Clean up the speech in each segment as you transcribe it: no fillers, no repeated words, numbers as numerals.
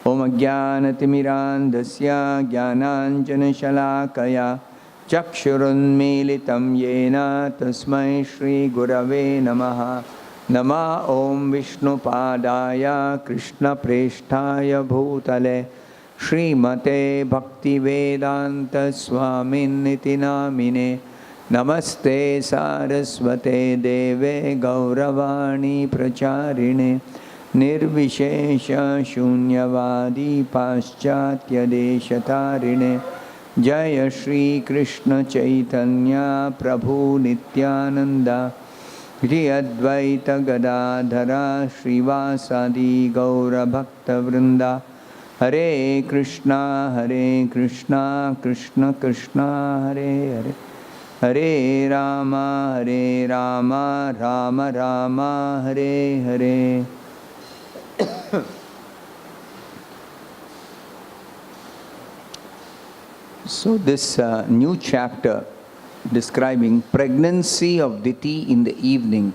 Om Ajnanatimirandasya Jnananjanashalakaya Chakshurunmilitam Yena Tasmai Shri Gurave Namaha. Nama Om Vishnupadaya Krishna Preshtaya Bhutale Srimate Bhaktivedanta Swaminiti Namine. Namaste Saraswate Deve Gauravani Pracharine Nirvishesha Shunyavadi Paschatya Deshatarine Jaya Shri Krishna Chaitanya Prabhu Nityananda Shri Advaita Gadadhara Srivasadi Gaura Bhakta Vrinda Hare Krishna Krishna Krishna Hare Hare Hare Rama Rama Rama Hare Hare. So this new chapter describing pregnancy of Diti in the evening.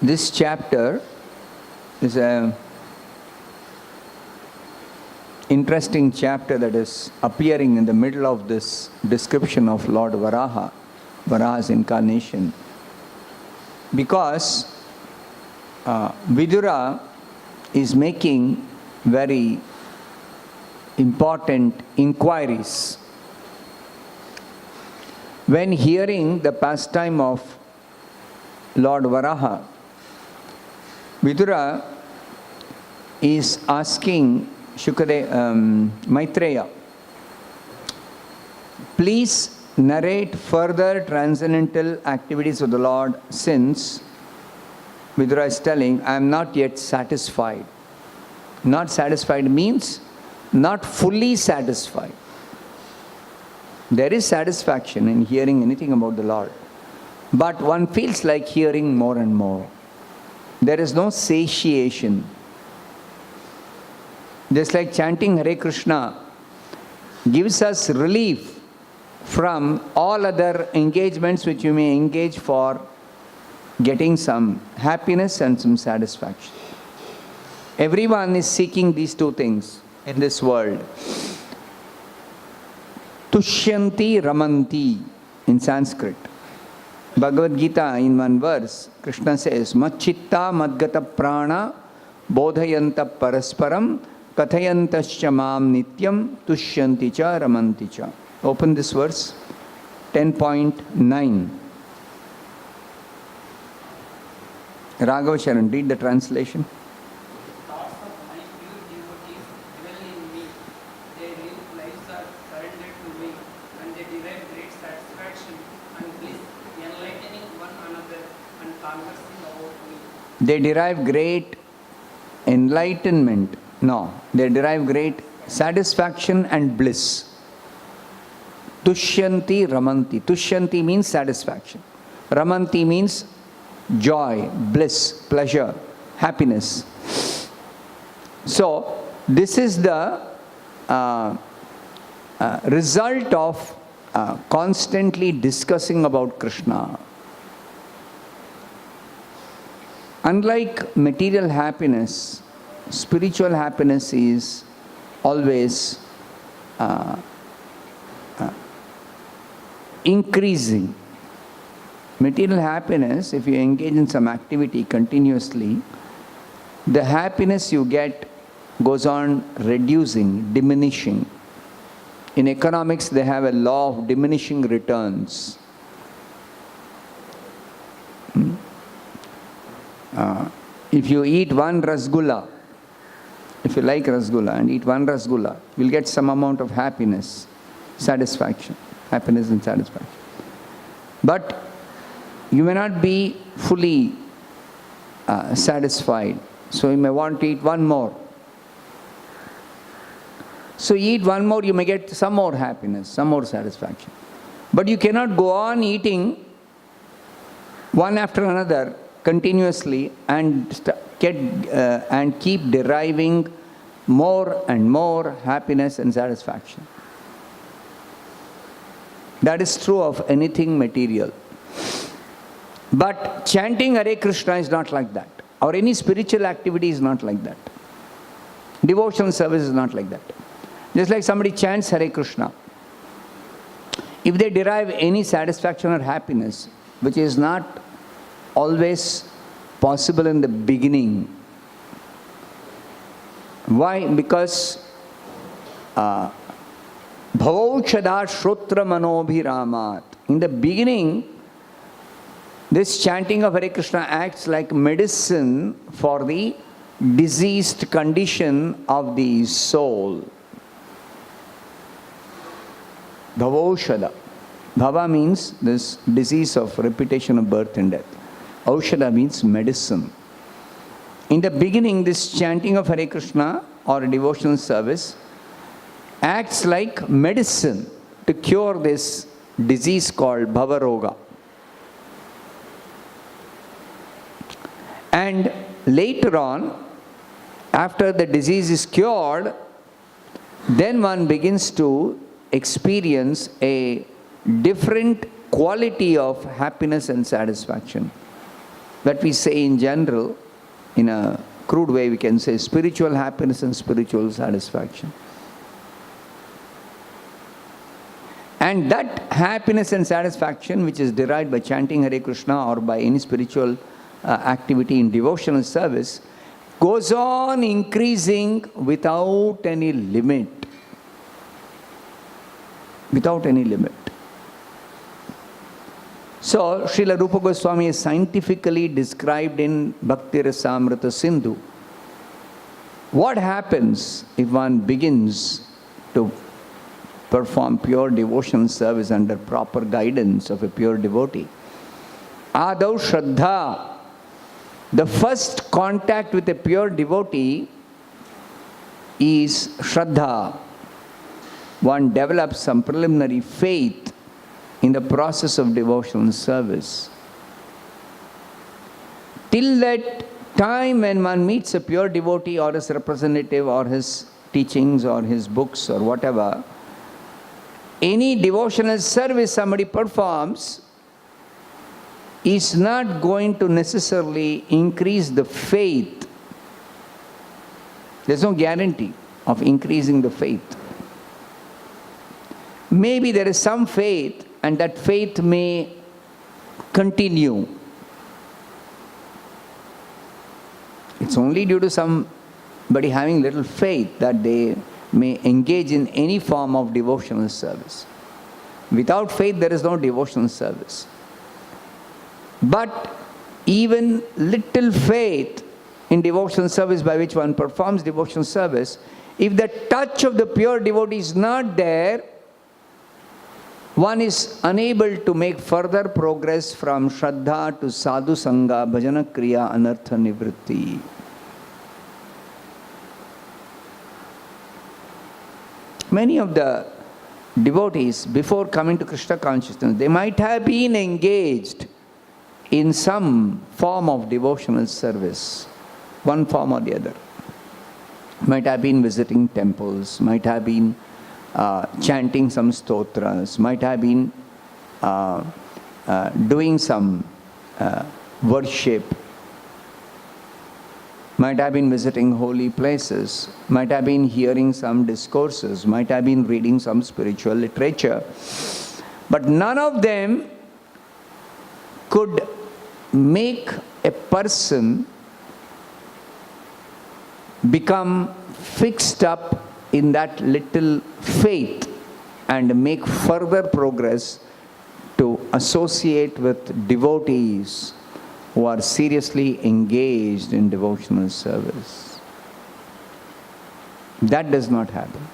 This chapter is a interesting chapter that is appearing in the middle of this description of Lord Varaha, Varaha's incarnation. Because Vidura is making very important inquiries. When hearing the pastime of Lord Varaha, Vidura is asking Maitreya, please narrate further transcendental activities of the Lord, since Vidura is telling, I am not yet satisfied. Not satisfied means not fully satisfied. There is satisfaction in hearing anything about the Lord, but one feels like hearing more and more. There is no satiation. Just like chanting Hare Krishna gives us relief from all other engagements which you may engage for getting some happiness and some satisfaction. Everyone is seeking these two things in this world. Tushyanti Ramanti in Sanskrit. Bhagavad Gita in one verse, Krishna says, Machitta Madgata Prana Bodhayanta Parasparam Kathayantascha Mam Nityam Tushyanti Cha Ramanti Cha. Open this verse, 10.9. Raghav Sharan, read the translation. Thoughts of my pure devotees dwell in me. Their lives are surrendered to me, and they derive great satisfaction and bliss, enlightening one another and conversing about me. They derive great enlightenment. No, they derive great satisfaction and bliss. Tushyanti Ramanti. Tushyanti means satisfaction. Ramanti means joy, bliss, pleasure, happiness. So, this is the result of constantly discussing about Krishna. Unlike material happiness, spiritual happiness is always increasing. Material happiness, if you engage in some activity continuously, the happiness you get goes on reducing, diminishing. In economics, they have a law of diminishing returns. If you eat one rasgulla, if you like rasgulla and eat one rasgulla, you'll get some amount of happiness, satisfaction, happiness and satisfaction. But you may not be fully satisfied, so you may want to eat one more. So you eat one more, you may get some more happiness, some more satisfaction. But you cannot go on eating one after another continuously and keep deriving more and more happiness and satisfaction. That is true of anything material. But chanting Hare Krishna is not like that, or any spiritual activity is not like that. Devotional service is not like that. Just like somebody chants Hare Krishna, if they derive any satisfaction or happiness, which is not always possible in the beginning. Why? Because Bhavauchada Shrotra Manobhiramat. In the beginning, this chanting of Hare Krishna acts like medicine for the diseased condition of the soul. Bhavauchada. Bhava means this disease of repetition of birth and death. Aushada means medicine. In the beginning, this chanting of Hare Krishna or devotional service acts like medicine to cure this disease called Bhava Roga. And later on, after the disease is cured, then one begins to experience a different quality of happiness and satisfaction. That we say in general, in a crude way, we can say spiritual happiness and spiritual satisfaction. And that happiness and satisfaction, which is derived by chanting Hare Krishna or by any spiritual activity in devotional service, goes on increasing without any limit. Without any limit. So, Srila Rupa Goswami is scientifically described in Bhakti Rasamrita Sindhu. What happens if one begins to perform pure devotional service under proper guidance of a pure devotee? Adau Shraddha. The first contact with a pure devotee is Shraddha. One develops some preliminary faith in the process of devotional service. Till that time when one meets a pure devotee or his representative or his teachings or his books or whatever, any devotional service somebody performs is not going to necessarily increase the faith. There's no guarantee of increasing the faith. Maybe there is some faith, and that faith may continue. It's only due to somebody having little faith that they may engage in any form of devotional service. Without faith, there is no devotional service. But even little faith in devotional service by which one performs devotional service, if the touch of the pure devotee is not there, one is unable to make further progress from Shraddha to Sadhu Sangha, Bhajana Kriya, Anartha Nivritti. Many of the devotees, before coming to Krishna consciousness, they might have been engaged in some form of devotional service, one form or the other. Might have been visiting temples, might have been chanting some stotras, might have been doing some worship, might have been visiting holy places, might have been hearing some discourses, might have been reading some spiritual literature. But none of them could make a person become fixed up in that little faith and make further progress to associate with devotees who are seriously engaged in devotional service. That does not happen.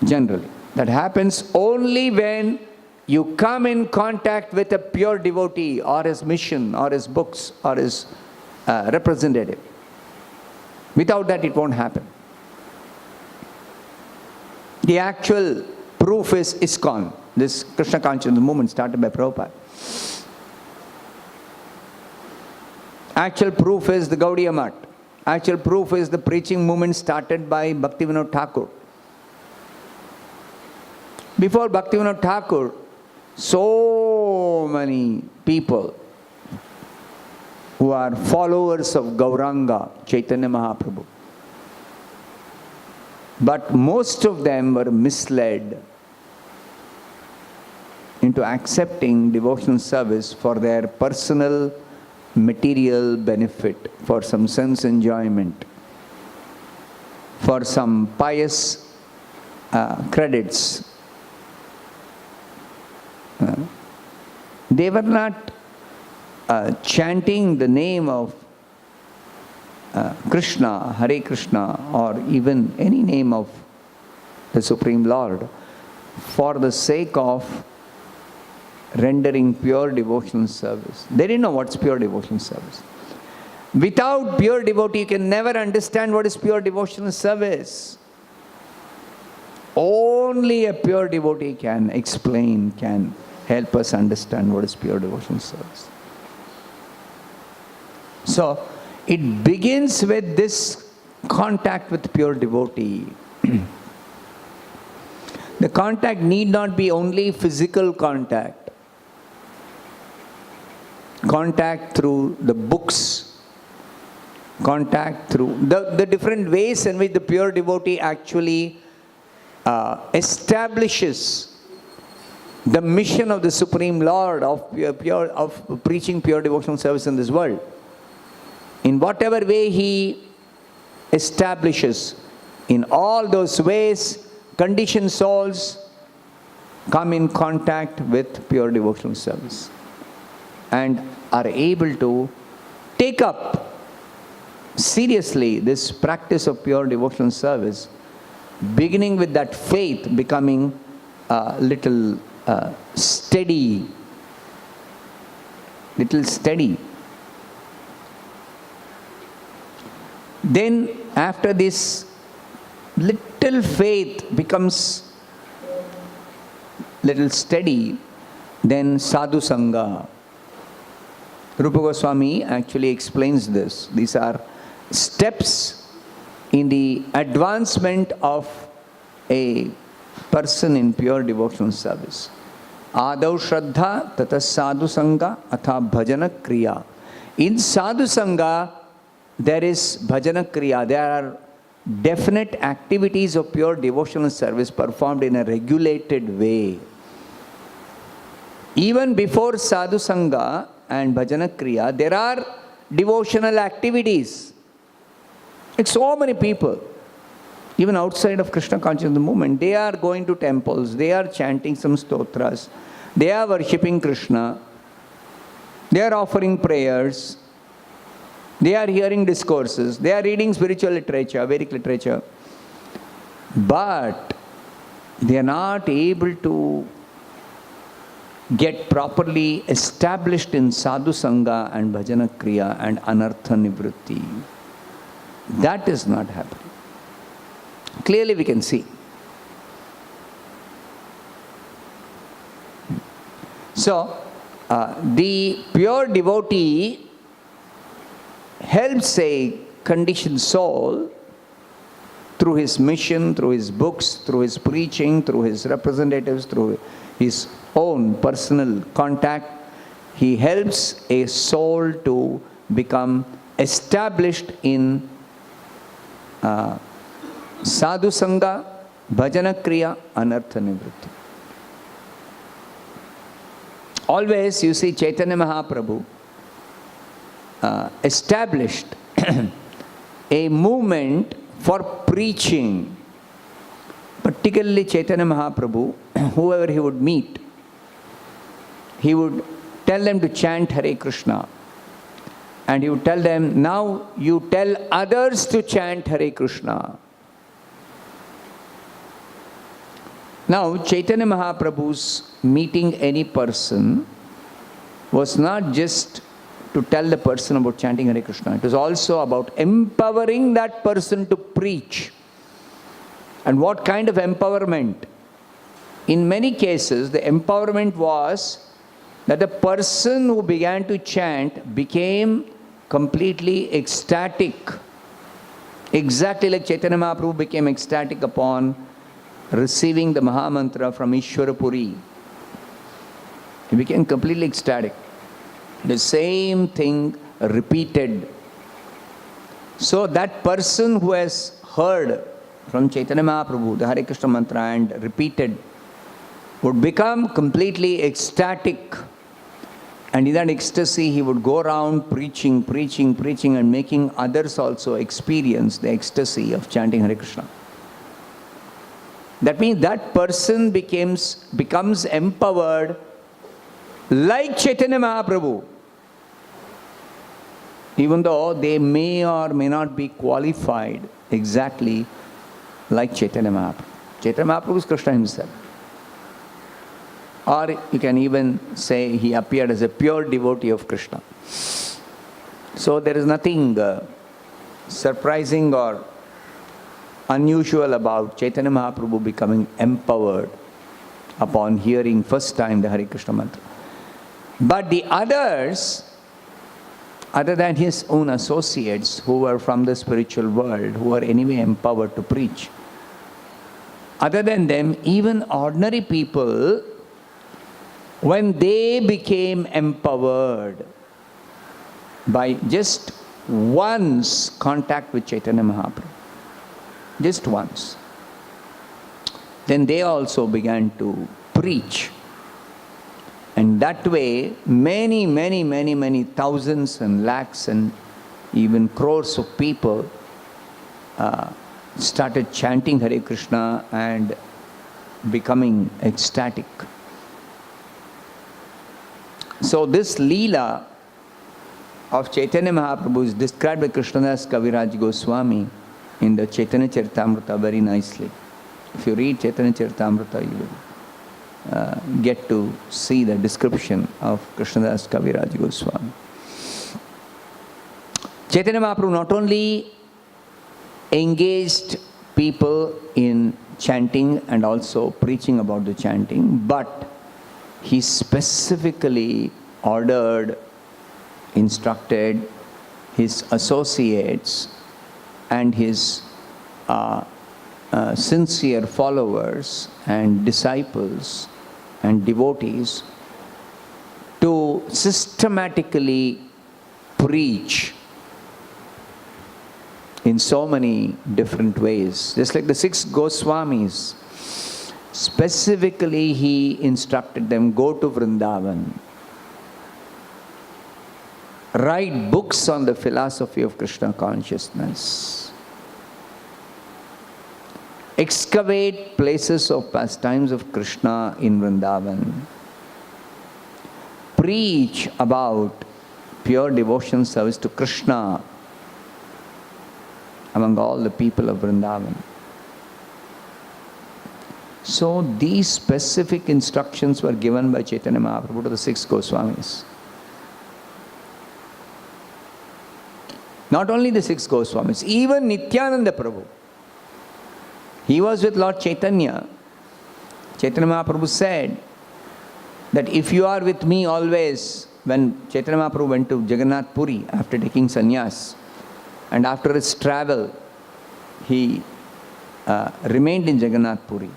Generally. That happens only when you come in contact with a pure devotee or his mission or his books or his representative. Without that, it won't happen. The actual proof is ISKCON, this Krishna consciousness movement started by Prabhupada. Actual proof is the Gaudiya Math. Actual proof is the preaching movement started by Bhaktivinoda Thakur. Before Bhaktivinoda Thakur, so many people who are followers of Gauranga, Chaitanya Mahaprabhu, But most of them were misled into accepting devotional service for their personal material benefit, for some sense enjoyment, for some pious credits. They were not chanting the name of Krishna, Hare Krishna, or even any name of the Supreme Lord for the sake of rendering pure devotional service. They didn't know what's pure devotional service. Without pure devotee, you can never understand what is pure devotional service. Only a pure devotee can explain, can help us understand what is pure devotional service. So, it begins with this contact with pure devotee. The contact need not be only physical contact. Contact through the books, contact through the different ways in which the pure devotee actually establishes the mission of the Supreme Lord of preaching pure devotional service in this world. In whatever way he establishes, in all those ways, conditioned souls come in contact with pure devotional service and are able to take up seriously this practice of pure devotional service, beginning with that faith becoming a little steady. Then after this, little faith becomes little steady, then sadhu sangha. Rupa Goswami actually explains this. These are steps in the advancement of a person in pure devotional service. Adav Shraddha tata sadhu sangha atha bhajana kriya. In sadhu sangha, there is bhajana kriya. There are definite activities of pure devotional service performed in a regulated way. Even before sadhu sangha and bhajana kriya, there are devotional activities. Like so many people, even outside of Krishna consciousness movement, they are going to temples, they are chanting some stotras, they are worshipping Krishna, they are offering prayers, they are hearing discourses, they are reading spiritual literature, Vedic literature, but they are not able to get properly established in sadhu sangha and bhajana kriya and anartha nivritti. That is not happening. Clearly we can see. So, the pure devotee helps a conditioned soul through his mission, through his books, through his preaching, through his representatives, through his own personal contact. He helps a soul to become established in sadhu sangha, bhajana kriya, anartha nivritti. Always you see Chaitanya Mahaprabhu established a movement for preaching. Particularly Chaitanya Mahaprabhu, whoever he would meet, he would tell them to chant Hare Krishna. And he would tell them, now you tell others to chant Hare Krishna. Now, Chaitanya Mahaprabhu's meeting any person was not just to tell the person about chanting Hare Krishna. It was also about empowering that person to preach. And what kind of empowerment? In many cases, the empowerment was that the person who began to chant became completely ecstatic. Exactly like Chaitanya Mahaprabhu became ecstatic upon receiving the Mahamantra from Ishwarapuri. He became completely ecstatic. The same thing repeated. So that person who has heard from Chaitanya Mahaprabhu, the Hare Krishna mantra, and repeated, would become completely ecstatic. And in that ecstasy, he would go around preaching, and making others also experience the ecstasy of chanting Hare Krishna. That means that person becomes empowered like Chaitanya Mahaprabhu, even though they may or may not be qualified exactly like Chaitanya Mahaprabhu. Chaitanya Mahaprabhu is Krishna himself. Or you can even say he appeared as a pure devotee of Krishna. So there is nothing surprising or unusual about Chaitanya Mahaprabhu becoming empowered upon hearing first time the Hare Krishna mantra. But the others, other than his own associates who were from the spiritual world, who were anyway empowered to preach, other than them, even ordinary people, when they became empowered by just once contact with Chaitanya Mahaprabhu, just once, then they also began to preach. And that way, many thousands and lakhs and even crores of people started chanting Hare Krishna and becoming ecstatic. So this Leela of Chaitanya Mahaprabhu is described by Krishnadas Kaviraj Goswami in the Chaitanya Charitamrita very nicely. If you read Chaitanya Charitamrita, you will get to see the description of Krishnadas Kaviraj Goswami. Chaitanya Mahaprabhu not only engaged people in chanting and also preaching about the chanting, but he specifically ordered, instructed his associates and his sincere followers and disciples and devotees to systematically preach in so many different ways. Just like the 6 Goswamis, specifically he instructed them, go to Vrindavan, write books on the philosophy of Krishna consciousness, excavate places of pastimes of Krishna in Vrindavan, preach about pure devotion service to Krishna among all the people of Vrindavan. So these specific instructions were given by Chaitanya Mahaprabhu to the 6 Goswamis. Not only the 6 Goswamis, even Nityananda Prabhu. He was with Lord Chaitanya. Chaitanya Mahaprabhu said that if you are with me always, when Chaitanya Mahaprabhu went to Jagannath Puri after taking sannyas, and after his travel, he remained in Jagannath Puri.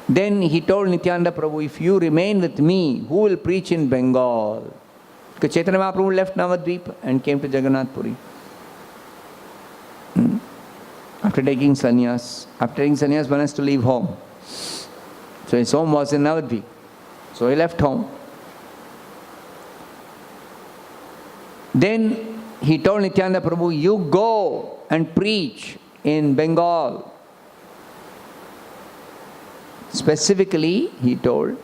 Then he told Nityananda Prabhu, if you remain with me, who will preach in Bengal? Because Chaitanya Mahaprabhu left Navadvip and came to Jagannath Puri. After taking sannyas, one has to leave home. So his home was in Navadvip. So he left home. Then he told Nityananda Prabhu, you go and preach in Bengal. Specifically, he told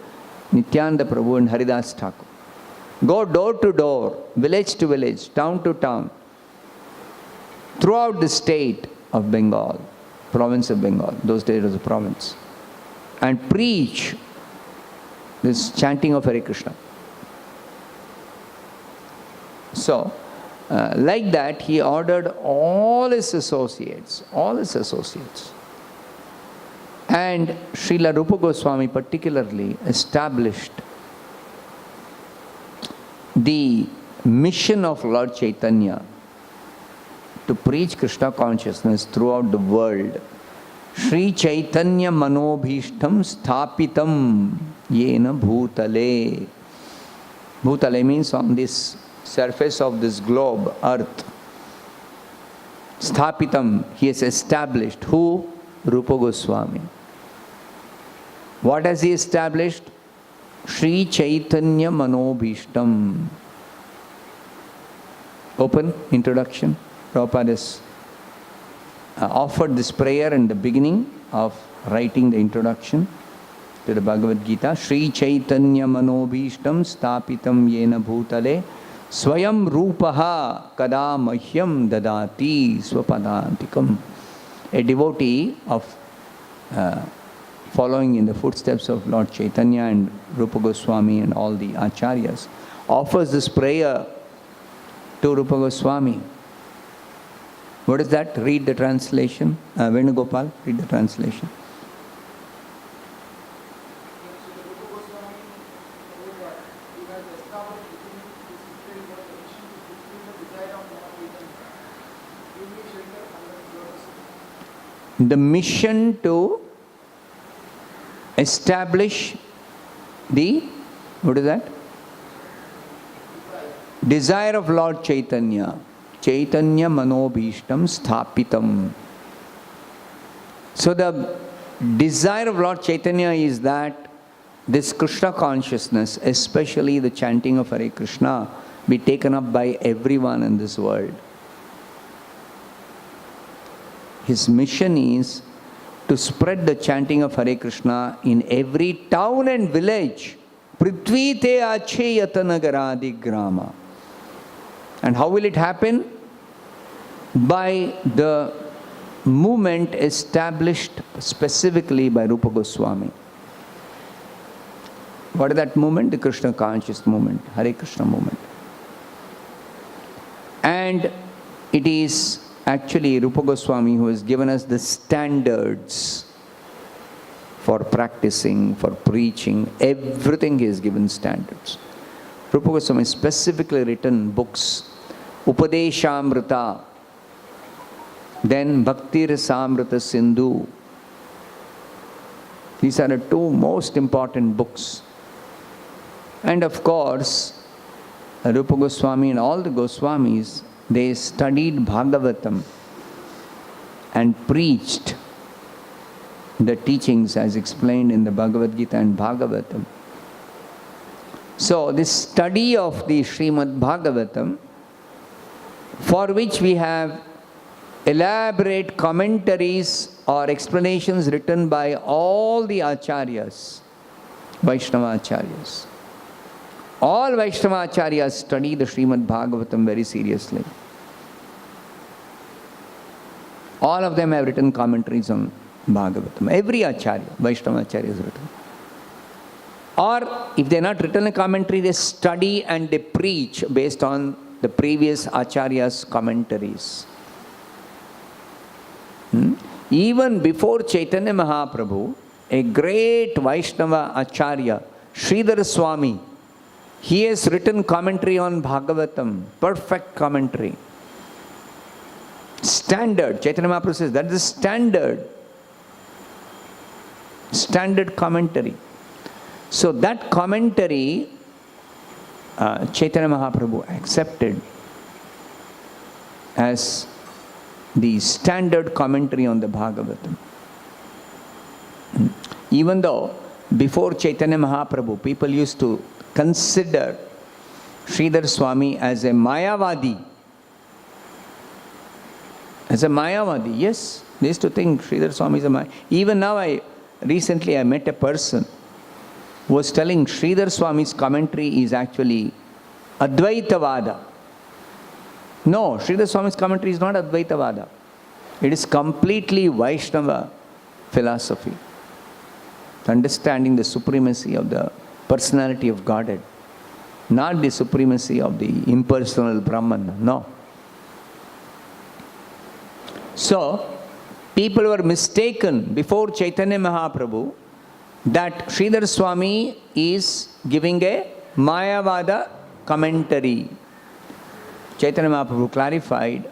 Nityananda Prabhu and Haridas Thakur, go door to door, village to village, town to town, throughout the state of Bengal, province of Bengal. Those days it was a province. And preach this chanting of Hare Krishna. So, like that, he ordered all his associates, and Srila Rupa Goswami particularly established the mission of Lord Chaitanya to preach Krishna consciousness throughout the world. Sri Chaitanya Manobhishtam Sthapitam Yena Bhutale. Bhutale means on this surface of this globe, earth. Sthapitam, he has established. Who? Rupa Goswami. What has he established? Sri Chaitanya Manobhishtam. Open introduction. Prabhupada has offered this prayer in the beginning of writing the introduction to the Bhagavad Gita. Sri Chaitanya Manobhishtam Sthapitam Yena Bhutale Swayam Rupaha Kada Mahyam Dadati Swapadantikam. A devotee of following in the footsteps of Lord Chaitanya and Rupa Goswami and all the acharyas offers this prayer to Rupa Goswami. What is that? Read the translation. Venugopal, read the translation. The mission to establish the, what is that? Desire of Lord Chaitanya. Chaitanya Manobhishtam Sthapitam. So the desire of Lord Chaitanya is that this Krishna consciousness, especially the chanting of Hare Krishna, be taken up by everyone in this world. His mission is to spread the chanting of Hare Krishna in every town and village. Prithvi te ache yatanagaradi grama. And how will it happen? By the movement established specifically by Rupa Goswami. What is that movement? The Krishna conscious movement, Hare Krishna movement. And it is actually Rupa Goswami who has given us the standards for practicing, for preaching. Everything he has given standards. Rupa Goswami specifically written books, Upadeshamrita, then Bhakti Rasamrita Sindhu. These are the two most important books. And of course, Rupa Goswami and all the Goswamis, they studied Bhagavatam and preached the teachings as explained in the Bhagavad Gita and Bhagavatam. So this study of the Srimad Bhagavatam, for which we have elaborate commentaries or explanations written by all the acharyas, Vaishnava acharyas. All Vaishnava acharyas study the Srimad Bhagavatam very seriously. All of them have written commentaries on Bhagavatam. Every acharya, Vaishnava acharya has written. Or if they have not written a commentary, they study and they preach based on the previous acharya's commentaries. Even before Chaitanya Mahaprabhu, a great Vaishnava acharya, Sridhar Swami, he has written commentary on Bhagavatam, perfect commentary. Standard, Chaitanya Mahaprabhu says, that is the standard commentary. So that commentary, Chaitanya Mahaprabhu accepted as the standard commentary on the Bhagavatam. Even though before Chaitanya Mahaprabhu, people used to consider Sridhar Swami as a Mayavadi. As a Mayavadi, yes. They used to think Sridhar Swami is a Mayavadi. Even now, recently I met a person who was telling Sridhar Swami's commentary is actually Advaitavada. No, Sridhar Swami's commentary is not Advaitavada. It is completely Vaishnava philosophy. Understanding the supremacy of the personality of Godhead. Not the supremacy of the impersonal Brahman. No. So, people were mistaken before Chaitanya Mahaprabhu that Sridhar Swami is giving a Mayavada commentary. Chaitanya Mahaprabhu clarified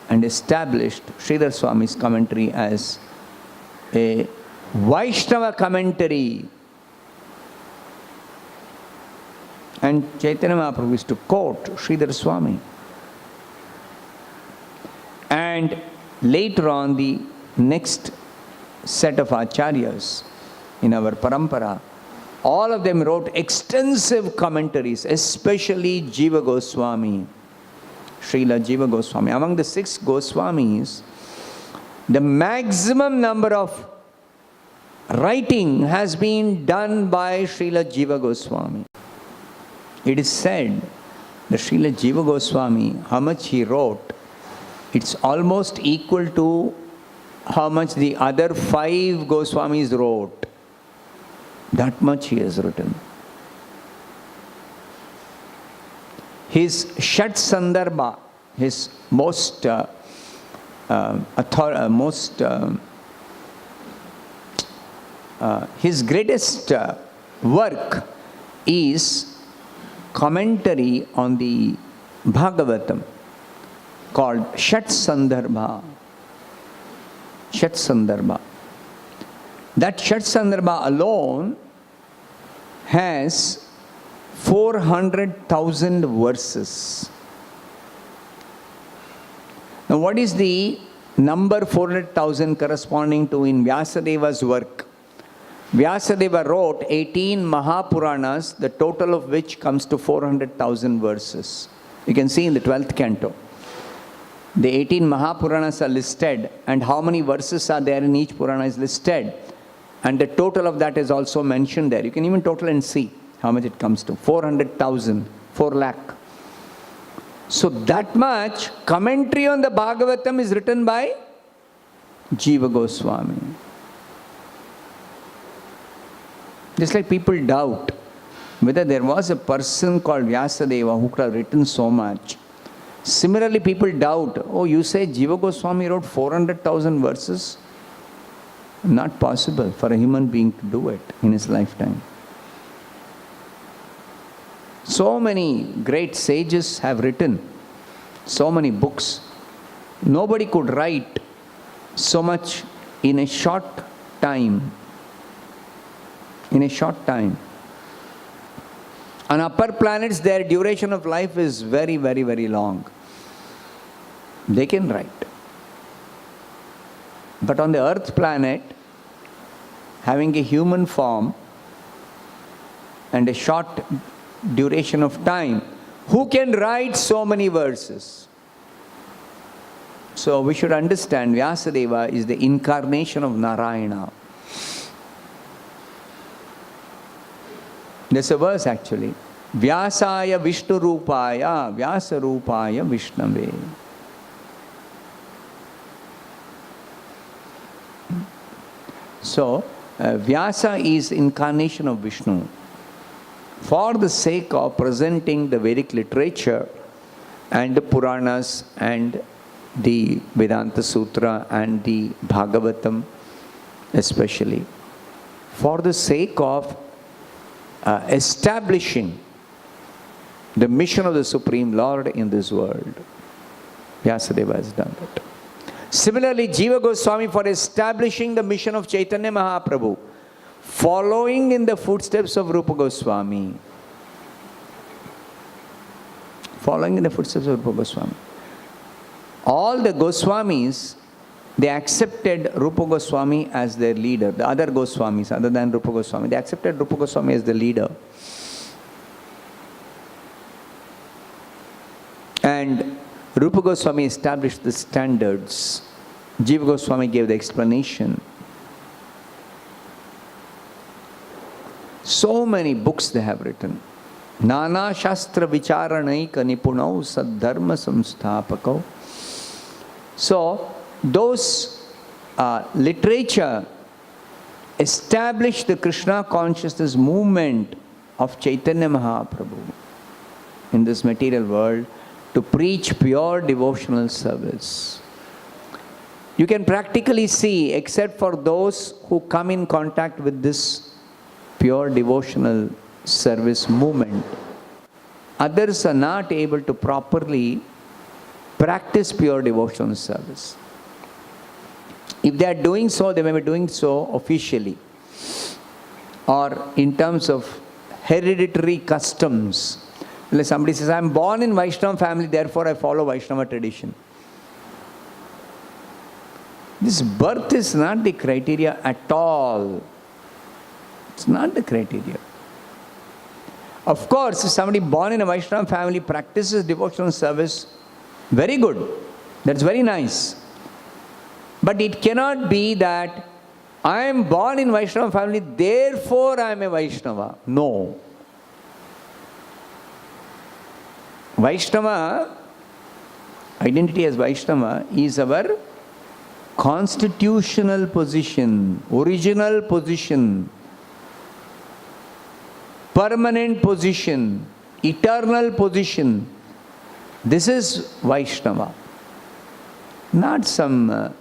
and established Sridhar Swami's commentary as a Vaishnava commentary. And Chaitanya Mahaprabhu used to quote Sridhar Swami. And later on, the next set of acharyas in our parampara, all of them wrote extensive commentaries, especially Jiva Goswami, Srila Jiva Goswami. Among the 6 Goswamis, the maximum number of writing has been done by Srila Jiva Goswami. It is said that Srila Jiva Goswami, how much he wrote, it's almost equal to how much the other 5 Goswamis wrote. That much he has written. His Shat Sandarbha, his his greatest work is commentary on the Bhagavatam called Shat Sandarbha. Shat Sandarbha. That Shat Sandarbha alone has 400,000 verses. Now, what is the number 400,000 corresponding to in Vyasadeva's work? Vyasadeva wrote 18 Mahapuranas, the total of which comes to 400,000 verses. You can see in the 12th canto. The 18 Mahapuranas are listed, and how many verses are there in each Purana is listed. And the total of that is also mentioned there. You can even total and see how much it comes to. 400,000, 4 lakh. So that much commentary on the Bhagavatam is written by Jiva Goswami. Just like people doubt whether there was a person called Vyasadeva who could have written so much. Similarly, people doubt, oh, you say Jiva Goswami wrote 400,000 verses? Not possible for a human being to do it in his lifetime. So many great sages have written so many books. Nobody could write so much in a short time. In a short time. On upper planets, their duration of life is very, very, very long. They can write. But on the earth planet, having a human form and a short duration of time, who can write so many verses? So we should understand Vyasadeva is the incarnation of Narayana. There's a verse actually. Vyasaya Vishnu Rupaya Vyasa Rupaya Vishnave. So, Vyasa is incarnation of Vishnu. For the sake of presenting the Vedic literature and the Puranas and the Vedanta Sutra and the Bhagavatam especially, for the sake of establishing the mission of the Supreme Lord in this world, Vyasadeva has done that. Similarly, Jiva Goswami for establishing the mission of Chaitanya Mahaprabhu, following in the footsteps of Rupa Goswami. Following in the footsteps of Rupa Goswami. All the Goswamis, they accepted Rupa Goswami as their leader. The other Goswamis, other than Rupa Goswami, they accepted Rupa Goswami as the leader. And Rupa Goswami established the standards. Jiva Goswami gave the explanation. So many books they have written. Nana Shastra Vicharanaika Nipunau Saddharma Samsthapakau. So, those literature established the Krishna consciousness movement of Chaitanya Mahaprabhu in this material world to preach pure devotional service. You can practically see, except for those who come in contact with this pure devotional service movement, others are not able to properly practice pure devotional service. If they are doing so, they may be doing so officially or in terms of hereditary customs. Like somebody says, I am born in Vaishnava family, therefore I follow Vaishnava tradition. This birth is not the criteria at all. It's not the criteria. Of course, if somebody born in a Vaishnava family practices devotional service, very good. That's very nice. But it cannot be that I am born in Vaishnava family, therefore I am a Vaishnava. No. Vaishnava, identity as Vaishnava, is our constitutional position, original position, permanent position, eternal position. This is Vaishnava. Not some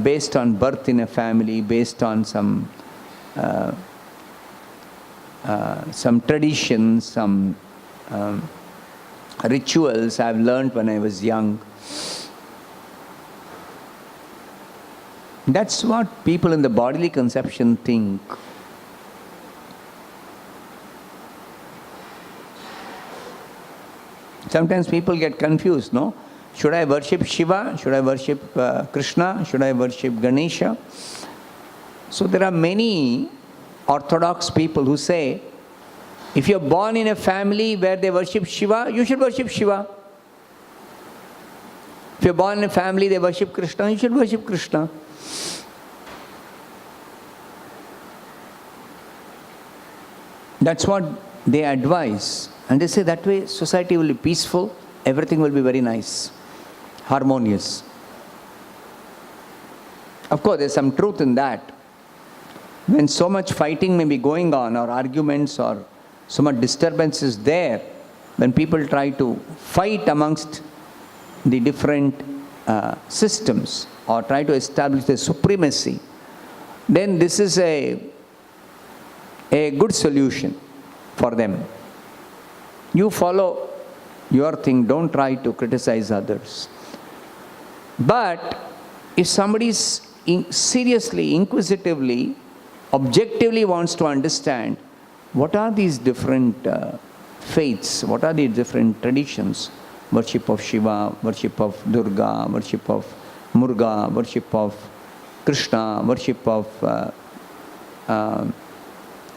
based on birth in a family, based on some traditions, some rituals I've learned when I was young. That's what people in the bodily conception think. Sometimes people get confused, no? Should I worship Shiva? Should I worship Krishna? Should I worship Ganesha? So there are many orthodox people who say, if you're born in a family where they worship Shiva, you should worship Shiva. If you're born in a family they worship Krishna, you should worship Krishna. That's what they advise. And they say that way society will be peaceful, everything will be very nice, harmonious. Of course, there's some truth in that. When so much fighting may be going on, or arguments, or so much disturbance is there, when people try to fight amongst the different systems, or try to establish the supremacy, then this is a good solution for them. You follow your thing, don't try to criticize others. But if somebody is seriously, inquisitively, objectively wants to understand what are these different faiths, what are these different traditions, worship of Shiva, worship of Durga, worship of Muruga, worship of Krishna, worship of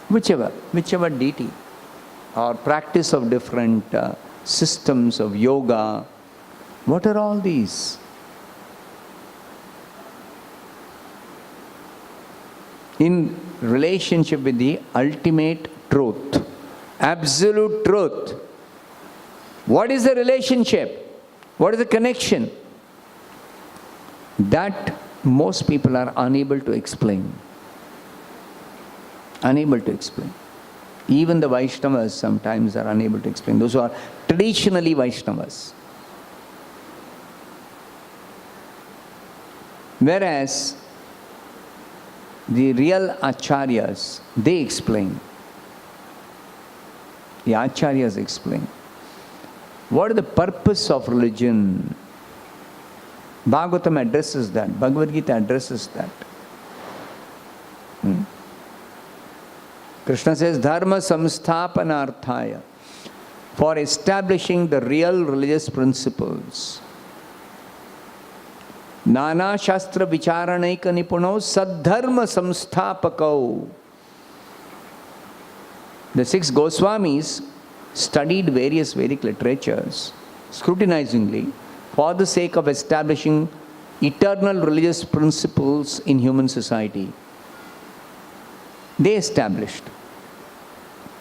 whichever deity, or practice of different systems of yoga. What are all these? In relationship with the ultimate truth, absolute truth. What is the relationship? What is the connection? That most people are unable to explain. Unable to explain. Even the Vaishnavas sometimes are unable to explain. Those who are traditionally Vaishnavas. Whereas the real acharyas, they explain. The acharyas explain. What is the purpose of religion? Bhagavatam addresses that. Bhagavad Gita addresses that. Krishna says, Dharma samsthapanarthaya, for establishing the real religious principles. Nana Shastra Vicharanaika Nipuno Saddharma Samsthapakau. The 6 Goswamis studied various Vedic literatures scrutinizingly for the sake of establishing eternal religious principles in human society. They established.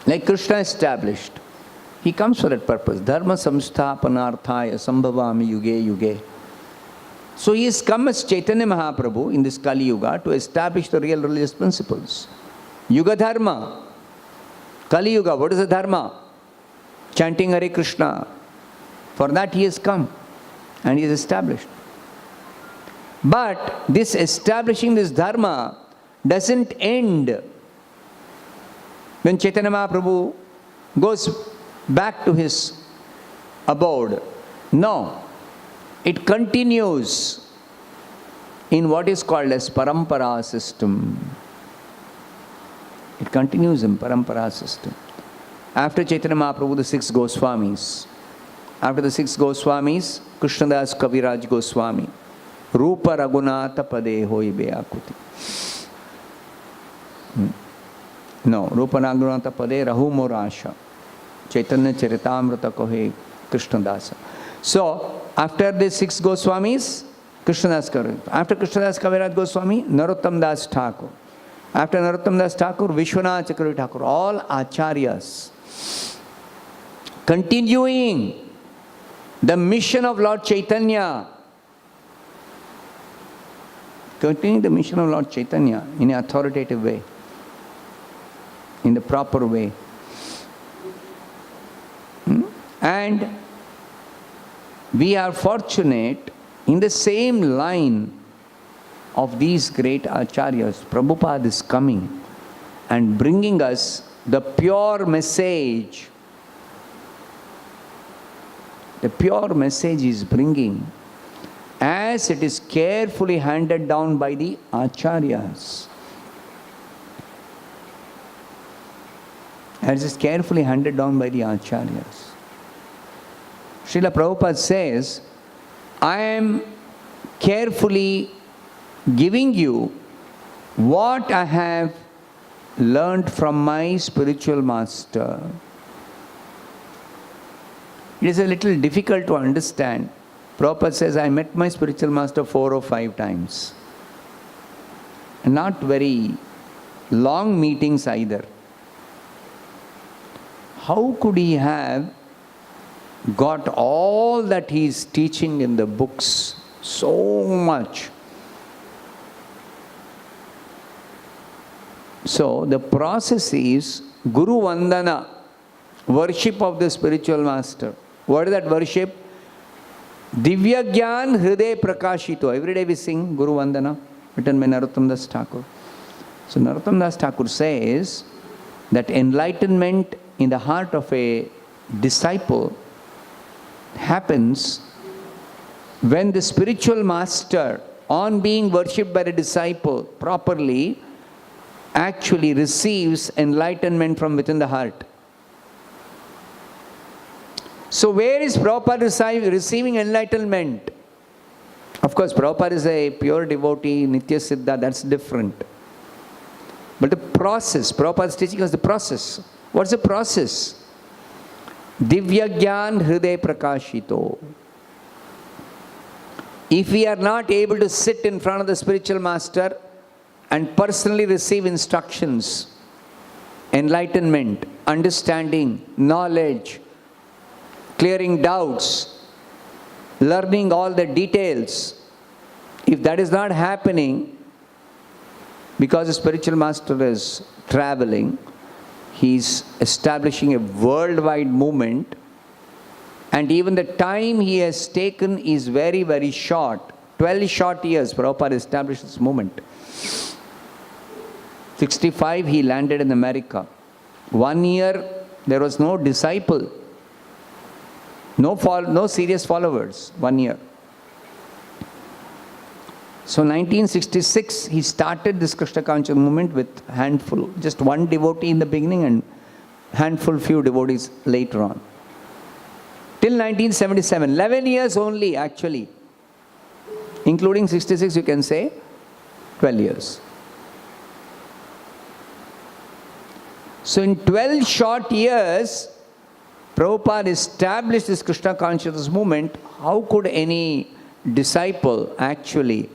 Like Krishna established. He comes for that purpose. Dharma samsthapanarthaya sambhavami yuge yuge. So he has come as Chaitanya Mahaprabhu in this Kali Yuga to establish the real religious principles. Yuga Dharma. Kali Yuga, what is the Dharma? Chanting Hare Krishna. For that he has come and he has established. But this establishing this Dharma doesn't end when Chaitanya Mahaprabhu goes back to his abode. No. It continues in what is called as parampara system. It continues in parampara system. After Chaitanya Mahaprabhu, the 6 Goswamis. After the 6 Goswamis, Krishnadas Kaviraj Goswami. Rupa Raghunatha Pade Hoi Beakuti. No, Rupa Raghunatha Pade Rahu Morasha. Chaitanya Charitamrita Kohe Krishna Dasa. So, after the 6 Goswamis, Krishnadas Kaviraj. After Krishnadas Kaviraj Goswami, Narottam Das Thakur. After Narottam Das Thakur, Vishwanath Chakravarti Thakur. All acharyas. Continuing the mission of Lord Chaitanya. Continuing the mission of Lord Chaitanya in an authoritative way. In the proper way. And we are fortunate in the same line of these great acharyas. Prabhupada is coming and bringing us the pure message. The pure message is bringing as it is carefully handed down by the acharyas. As it is carefully handed down by the acharyas. Srila Prabhupada says, I am carefully giving you what I have learned from my spiritual master. It is a little difficult to understand. Prabhupada says, I met my spiritual master 4 or 5 times. Not very long meetings either. How could he have got all that he is teaching in the books? So much. So the process is Guru Vandana, worship of the spiritual master. What is that worship? Divya Gyan Hriday Prakashito. Every day we sing Guru Vandana, written by Narottam Das Thakur. So Narottam Das Thakur says that enlightenment in the heart of a disciple happens when the spiritual master, on being worshipped by the disciple properly, actually receives enlightenment from within the heart. So where is Prabhupada receiving enlightenment? Of course, Prabhupada is a pure devotee, Nitya Siddha, that's different. But the process, Prabhupada is teaching us the process. What's the process? Divya Gyan Hriday Prakashito. If we are not able to sit in front of the spiritual master and personally receive instructions, enlightenment, understanding, knowledge, clearing doubts, learning all the details, if that is not happening, because the spiritual master is traveling, he is establishing a worldwide movement, and even the time he has taken is very, very short. 12 short years Prabhupada established this movement. 65 he landed in America. 1 year there was no disciple, no serious followers. 1 year. So 1966 he started this Krishna conscious movement with handful, just one devotee in the beginning and handful few devotees later on. Till 1977, 11 years only actually. Including 66 you can say 12 years. So in 12 short years, Prabhupada established this Krishna consciousness movement. How could any disciple actually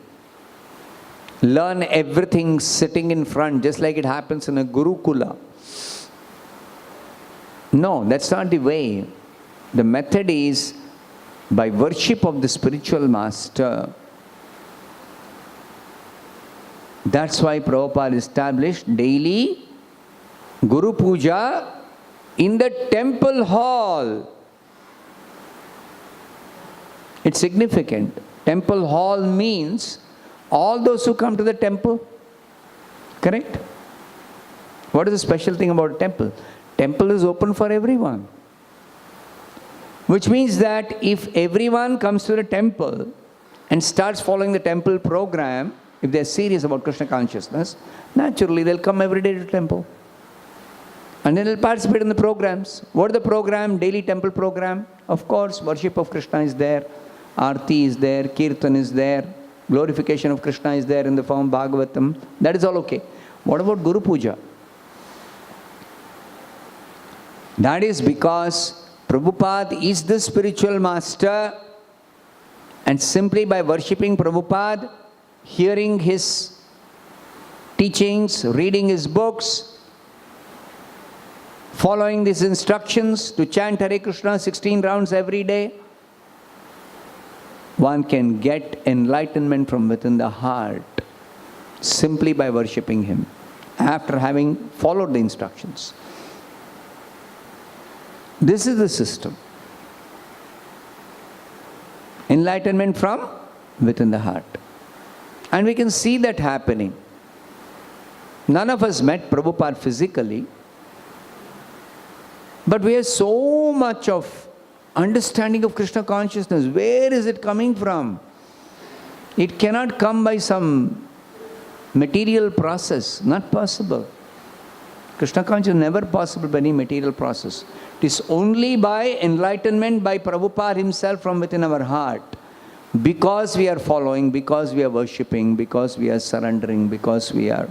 learn everything sitting in front, just like it happens in a Gurukula? No, that's not the way. The method is by worship of the spiritual master. That's why Prabhupada established daily Guru Puja in the temple hall. It's significant. Temple hall means all those who come to the temple. Correct? What is the special thing about a temple? Temple is open for everyone. Which means that if everyone comes to the temple and starts following the temple program, if they're serious about Krishna consciousness, naturally they'll come every day to the temple. And then they'll participate in the programs. What is the program? Daily temple program. Of course, worship of Krishna is there. Aarti is there. Kirtan is there. Glorification of Krishna is there in the form of Bhagavatam. That is all okay. What about Guru Puja? That is because Prabhupada is the spiritual master, and simply by worshipping Prabhupada, hearing his teachings, reading his books, following these instructions to chant Hare Krishna 16 rounds every day, one can get enlightenment from within the heart simply by worshipping him after having followed the instructions. This is the system. Enlightenment from within the heart. And we can see that happening. None of us met Prabhupada physically, but we have so much of understanding of Krishna consciousness. Where is it coming from? It cannot come by some material process. Not possible. Krishna consciousness is never possible by any material process. It is only by enlightenment by Prabhupada himself from within our heart. Because we are following, because we are worshipping, because we are surrendering, because we are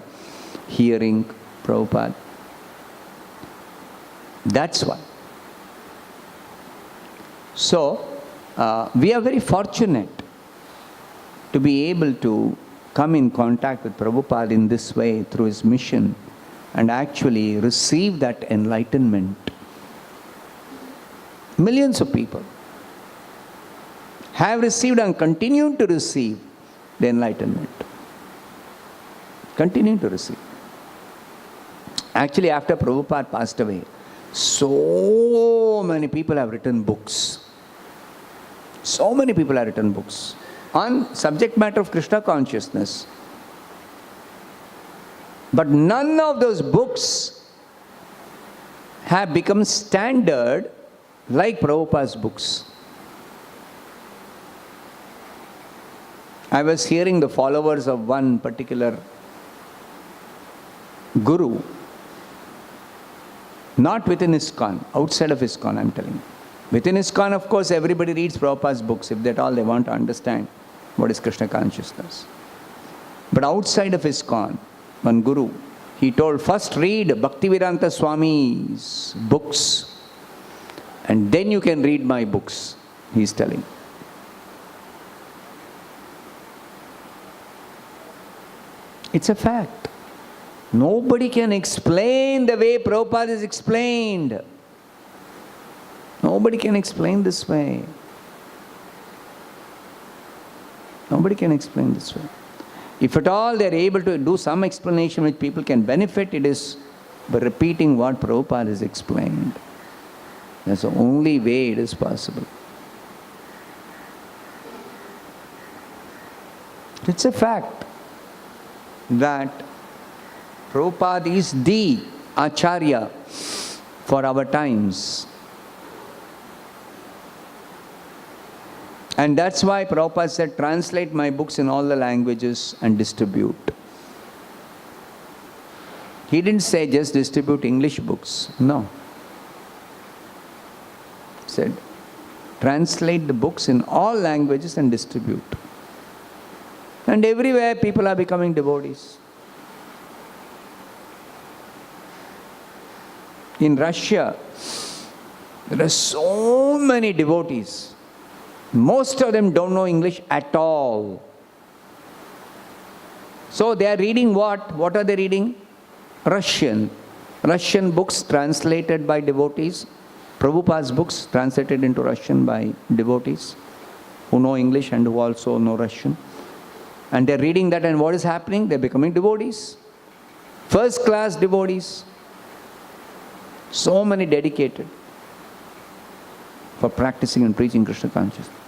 hearing Prabhupada. That's why. So, we are very fortunate to be able to come in contact with Prabhupada in this way through his mission and actually receive that enlightenment. Millions of people have received and continue to receive the enlightenment. Continue to receive. Actually, after Prabhupada passed away, so many people have written books. So many people have written books on subject matter of Krishna consciousness. But none of those books have become standard like Prabhupada's books. I was hearing the followers of one particular guru, not within ISKCON, outside of ISKCON, I'm telling you. Within ISKCON, of course, everybody reads Prabhupada's books if at all they want to understand what is Krishna consciousness. But outside of ISKCON, one guru, he told, first read Bhaktivedanta Swami's books and then you can read my books, he is telling. It's a fact. Nobody can explain the way Prabhupada is explained. Nobody can explain this way. Nobody can explain this way. If at all they are able to do some explanation which people can benefit, it is by repeating what Prabhupada has explained. That's the only way it is possible. It's a fact that Prabhupada is the Acharya for our times. And that's why Prabhupada said, translate my books in all the languages and distribute. He didn't say just distribute English books. No. He said, translate the books in all languages and distribute. And everywhere people are becoming devotees. In Russia, there are so many devotees. Most of them don't know English at all. So they are reading what? What are they reading? Russian. Russian books translated by devotees. Prabhupada's books translated into Russian by devotees who know English and who also know Russian. And they are reading that, and what is happening? They are becoming devotees. First class devotees. So many dedicated for practicing and preaching Krishna consciousness.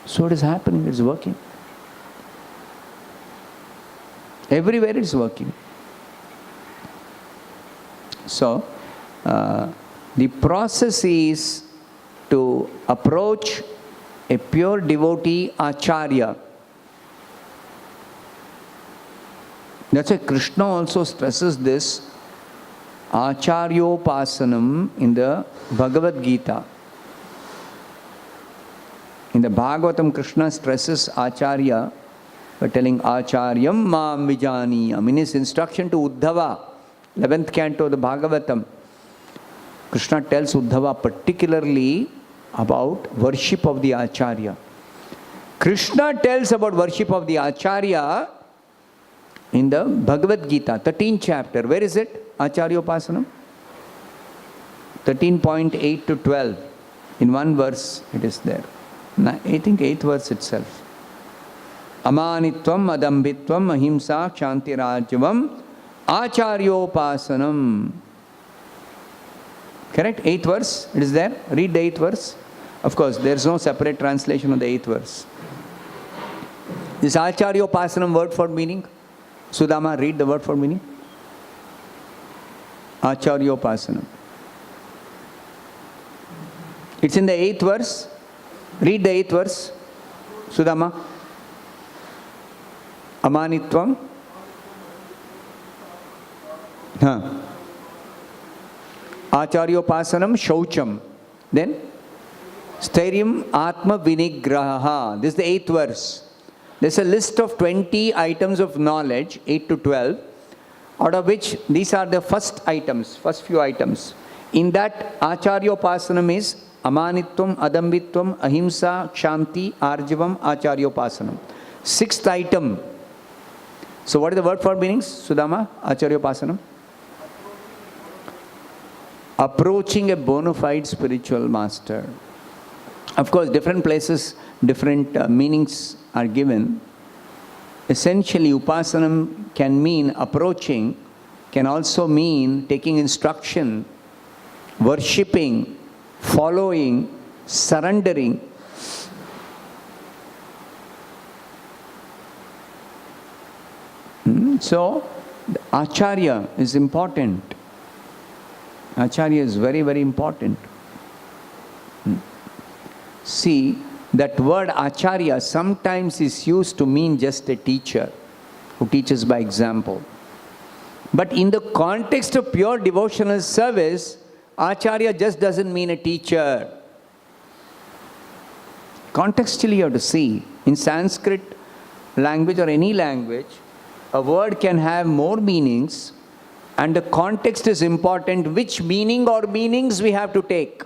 So it is happening, it is working. Everywhere it is working. So, the process is to approach a pure devotee Acharya. That's why Krishna also stresses this Acharyopasanam in the Bhagavad Gita. In the Bhagavatam, Krishna stresses Acharya by telling Acharyam Mam Vijaniyam. In his instruction to Uddhava, 11th canto of the Bhagavatam, Krishna tells Uddhava particularly about worship of the Acharya. Krishna tells about worship of the Acharya in the Bhagavad Gita, 13th chapter. Where is it? Acharya Upasanam? 13.8 to 12. In one verse it is there. I think 8th verse itself. Amanitvam, adambitvam, ahimsa, kshantirajyavam, acharyopasanam. Correct? 8th verse, it is there. Read the 8th verse. Of course, there is no separate translation of the 8th verse. This acharyopasanam word for meaning. Sudama, read the word for meaning. Acharyopasanam. It's in the 8th verse. Read the 8th verse. Sudama. Amanitvam. Acharyopasanam shaucham. Then Stairyam Atma Vinigraha. This is the 8th verse. There's a list of 20 items of knowledge, 8 to 12, out of which these are the first few items. In that, Acharyopasanam is Amanitvam, Adambitvam, Ahimsa, Kshanti, Arjavam, Acharyopasanam. 6th item. So what is the word for meanings, Sudama? Acharyopasanam? Approaching a bona fide spiritual master. Of course, different places, different meanings are given. Essentially, Upasanam can mean approaching, can also mean taking instruction, worshipping, following, surrendering. So, the Acharya is important. Acharya is very, very important. See, that word Acharya sometimes is used to mean just a teacher who teaches by example. But in the context of pure devotional service, Acharya just doesn't mean a teacher. Contextually you have to see. In Sanskrit language or any language, a word can have more meanings, and the context is important, which meaning or meanings we have to take.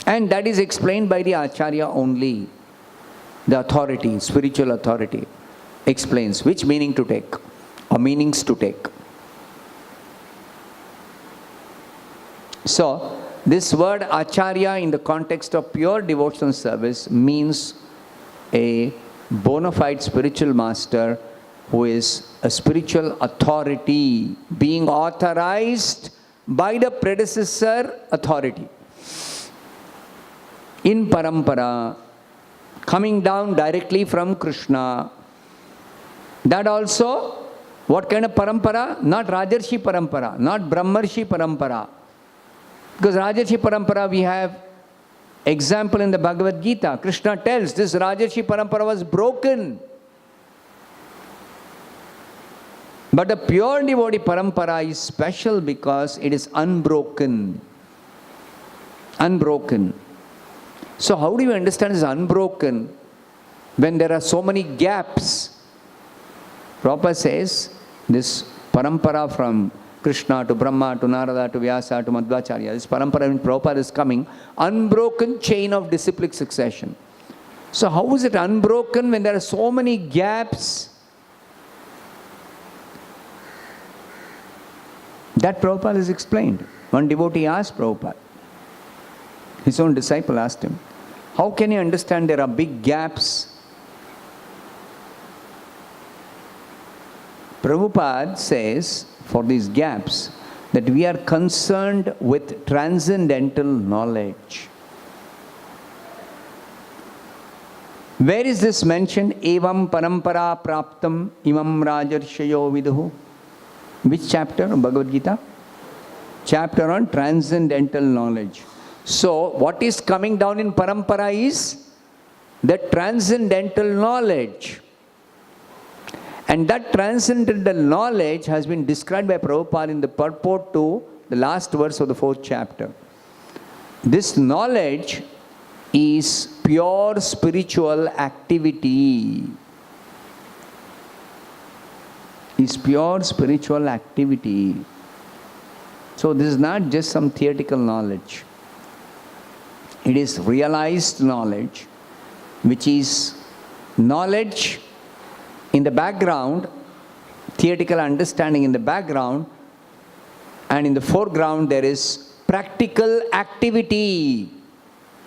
And that is explained by the Acharya only. The authority, spiritual authority, explains which meaning to take or meanings to take. So, this word Acharya in the context of pure devotional service means a bona fide spiritual master who is a spiritual authority being authorized by the predecessor authority. In parampara, coming down directly from Krishna. That also, what kind of parampara? Not Rajarshi parampara, not Brahmarshi parampara. Because Rajarshi parampara we have example in the Bhagavad Gita. Krishna tells this Rajarshi parampara was broken. But the pure devotee parampara is special because it is unbroken. Unbroken. So how do you understand this unbroken when there are so many gaps? Prabhupada says this parampara from Krishna to Brahma to Narada to Vyasa to Madhvacharya, this parampara in Prabhupada is coming, unbroken chain of disciplic succession. So how is it unbroken when there are so many gaps? That Prabhupada is explained. One devotee asked Prabhupada, his own disciple asked him, how can you understand there are big gaps? Prabhupada says, for these gaps, that we are concerned with transcendental knowledge. Where is this mentioned? Evam parampara praptam imam rajarshayo viduhu. Which chapter of Bhagavad Gita? Chapter on transcendental knowledge. So, what is coming down in parampara is the transcendental knowledge. And that transcendental knowledge has been described by Prabhupada in the purport to the last verse of the 4th chapter. This knowledge is pure spiritual activity. Is pure spiritual activity. So this is not just some theoretical knowledge. It is realized knowledge, which is knowledge in the background, theoretical understanding in the background, and in the foreground there is practical activity,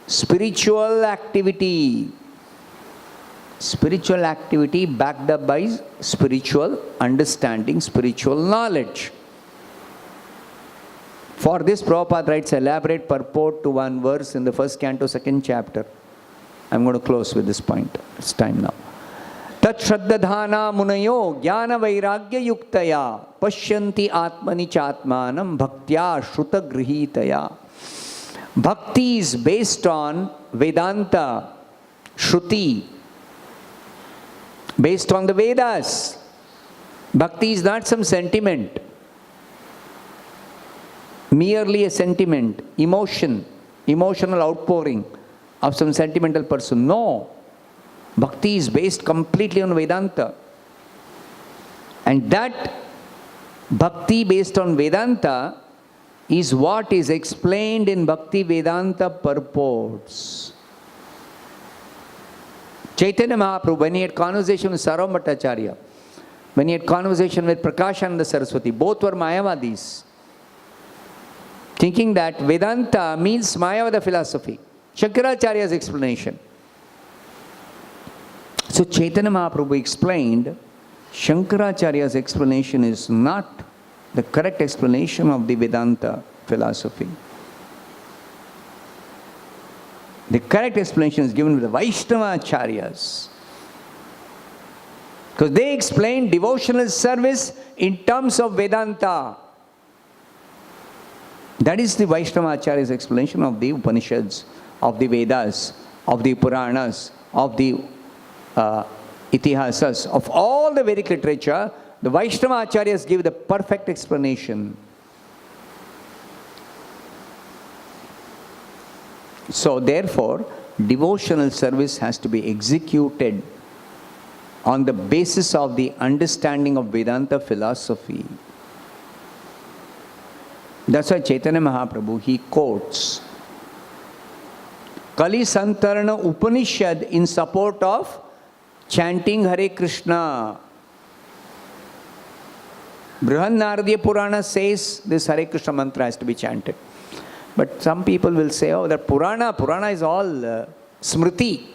spiritual activity. Spiritual activity backed up by spiritual understanding, spiritual knowledge. For this, Prabhupada writes elaborate purport to one verse in the first canto, second chapter. I'm going to close with this point. It's time now. Tat shraddhadhana munayo jnana vairagya yuktaya pashyanti atmani chatmanam bhaktya shruta grihitaya. Bhakti is based on Vedanta, Shruti, based on the Vedas. Bhakti is not some sentiment, merely a sentiment, emotional outpouring of some sentimental person. No. Bhakti is based completely on Vedanta. And that Bhakti based on Vedanta is what is explained in Bhakti Vedanta purports. Chaitanya Mahaprabhu, when he had conversation with Sarvam Bhattacharya, when he had conversation with Prakashananda Saraswati, both were Mayavadis, thinking that Vedanta means Mayavada philosophy. Shankaracharya's explanation. So Chaitanya Mahaprabhu explained, Shankaracharya's explanation is not the correct explanation of the Vedanta philosophy. The correct explanation is given with the Vaishnava Acharyas. Because they explain devotional service in terms of Vedanta. That is the Vaishnava Acharya's explanation of the Upanishads, of the Vedas, of the Puranas, of the Itihasas, of all the Vedic literature. The Vaishnava Acharyas give the perfect explanation. So therefore, devotional service has to be executed on the basis of the understanding of Vedanta philosophy. That's why Chaitanya Mahaprabhu, he quotes Kali Santarana Upanishad in support of chanting Hare Krishna. Brihanaradiya Purana says this Hare Krishna mantra has to be chanted. But some people will say, oh, that Purana is all Smriti.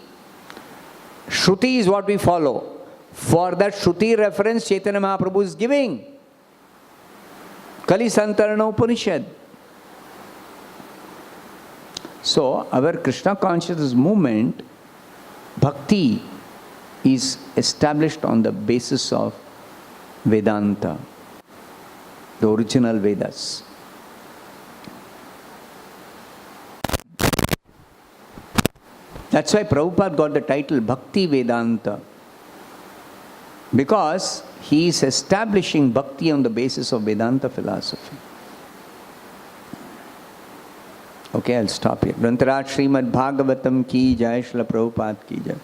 Shruti is what we follow. For that Shruti reference, Chaitanya Mahaprabhu is giving Kali Santarana Upanishad. So, our Krishna consciousness movement, bhakti, is established on the basis of Vedanta, the original Vedas. That's why Prabhupada got the title Bhakti Vedanta. Because he is establishing bhakti on the basis of Vedanta philosophy. Okay, I'll stop here. Grantaraj Srimad Bhagavatam ki jai, Srila Prabhupada ki jai.